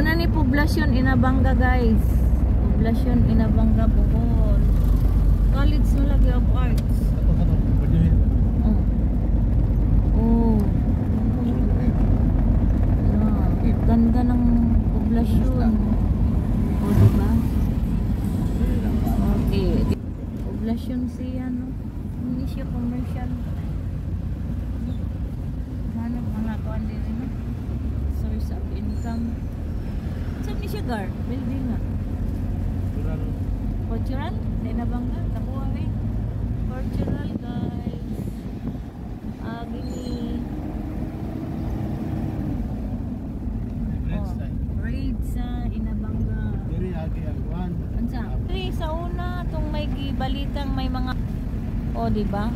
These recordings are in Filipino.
Muna ni Poblacion Inabanga guys. Poblacion Inabanga Bohol. College na lagi of arts. Oh. Ganda ng Poblacion. Oh, diba? Okay. Poblacion siya, no? Hindi siya commercial. Hanap mga kuwan din, no? Source of income. Saan ni siya, Gar? Building nga. Cultural? Hindi na bang nga? Nakuha eh. Cultural, guys. Gini. Raid sa Inabanga. Diri agi ang kuan. Ansa? Diri sa una tong may gibalitang may mga di ba?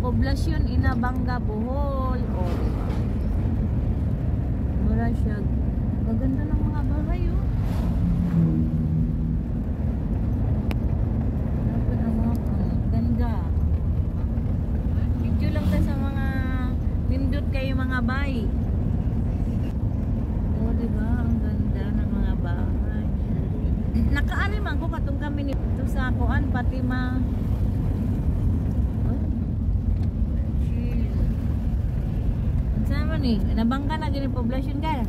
Poblacion Inabanga Bohol. Diba? Mura siya. Maganda ng mga bahay, oh. Dapat ang mga ganda. Video lang tayo sa mga nindot kayo mga bahay. Diba? Ang ganda ng mga bahay. Nakaaniman ko katong kami nito sa kuan pati Sama nih, nabangka na gini Poblacion ka.